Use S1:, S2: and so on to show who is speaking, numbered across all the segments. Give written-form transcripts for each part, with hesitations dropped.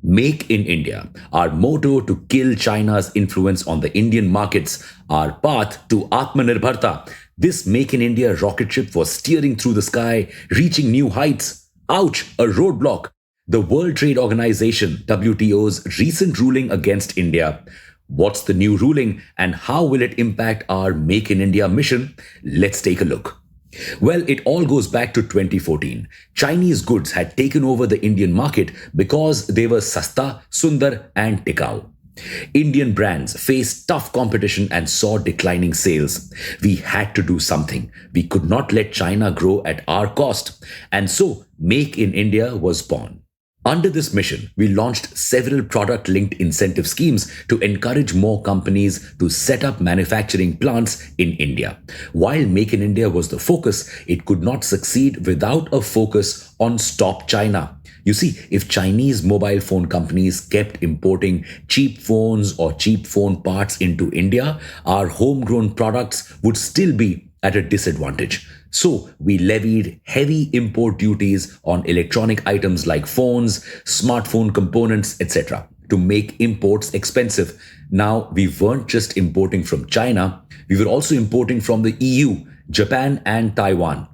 S1: Make in India, our motto to kill China's influence on the Indian markets, our path to Atmanirbharta. This Make in India rocket ship was steering through the sky, reaching new heights. Ouch, a roadblock. The World Trade Organization, WTO's recent ruling against India. What's the new ruling and how will it impact our Make in India mission? Let's take a look. Well, it all goes back to 2014. Chinese goods had taken over the Indian market because they were sasta, sundar, and tikau. Indian brands faced tough competition and saw declining sales. We had to do something. We could not let China grow at our cost. And so, Make in India was born. Under this mission, we launched several product-linked incentive schemes to encourage more companies to set up manufacturing plants in India. While Make in India was the focus, it could not succeed without a focus on Stop China. You see, if Chinese mobile phone companies kept importing cheap phones or cheap phone parts into India, our homegrown products would still be at a disadvantage. So we levied heavy import duties on electronic items like phones, smartphone components, etc. to make imports expensive. Now, we weren't just importing from China, we were also importing from the EU, Japan, and Taiwan.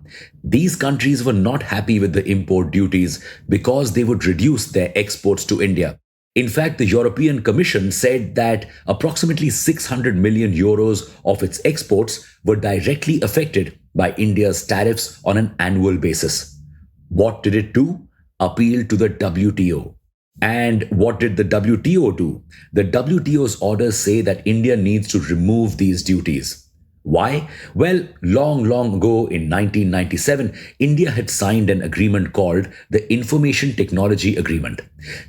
S1: These countries were not happy with the import duties because they would reduce their exports to India. In fact, the European Commission said that approximately 600 million euros of its exports were directly affected by India's tariffs on an annual basis. What did it do? Appeal to the WTO. And what did the WTO do? The WTO's orders say that India needs to remove these duties. Why? Well, long ago in 1997, India had signed an agreement called the Information Technology Agreement.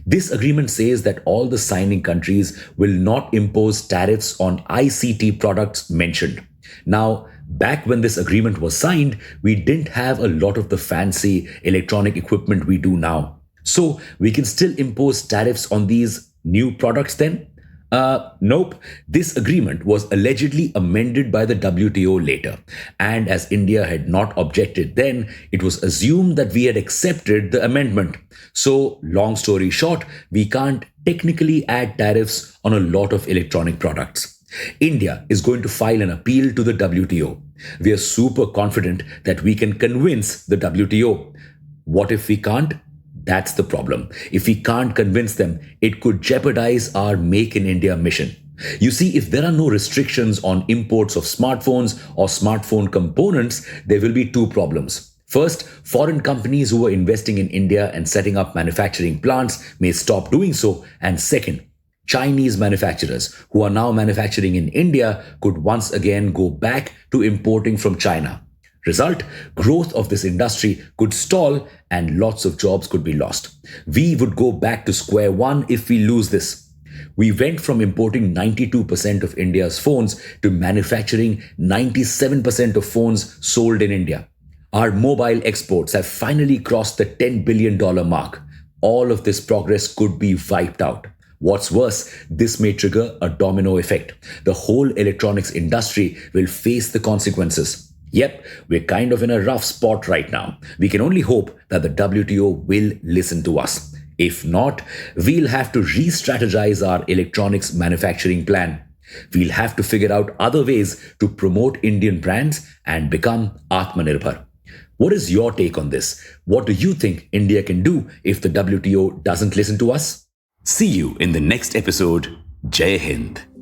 S1: This agreement says that all the signing countries will not impose tariffs on ICT products mentioned. Now, back when this agreement was signed, we didn't have a lot of the fancy electronic equipment we do now. So we can still impose tariffs on these new products then? Nope. This agreement was allegedly amended by the WTO later. And as India had not objected then, it was assumed that we had accepted the amendment. So, long story short, we can't technically add tariffs on a lot of electronic products. India is going to file an appeal to the WTO. We are super confident that we can convince the WTO. What if we can't? That's the problem. If we can't convince them, it could jeopardize our Make in India mission. You see, if there are no restrictions on imports of smartphones or smartphone components, there will be two problems. First, foreign companies who are investing in India and setting up manufacturing plants may stop doing so. And second, Chinese manufacturers who are now manufacturing in India could once again go back to importing from China. Result, growth of this industry could stall and lots of jobs could be lost. We would go back to square one if we lose this. We went from importing 92% of India's phones to manufacturing 97% of phones sold in India. Our mobile exports have finally crossed the $10 billion mark. All of this progress could be wiped out. What's worse, this may trigger a domino effect. The whole electronics industry will face the consequences. Yep, we're kind of in a rough spot right now. We can only hope that the WTO will listen to us. If not, we'll have to re-strategize our electronics manufacturing plan. We'll have to figure out other ways to promote Indian brands and become Atmanirbhar. What is your take on this? What do you think India can do if the WTO doesn't listen to us? See you in the next episode. Jai Hind.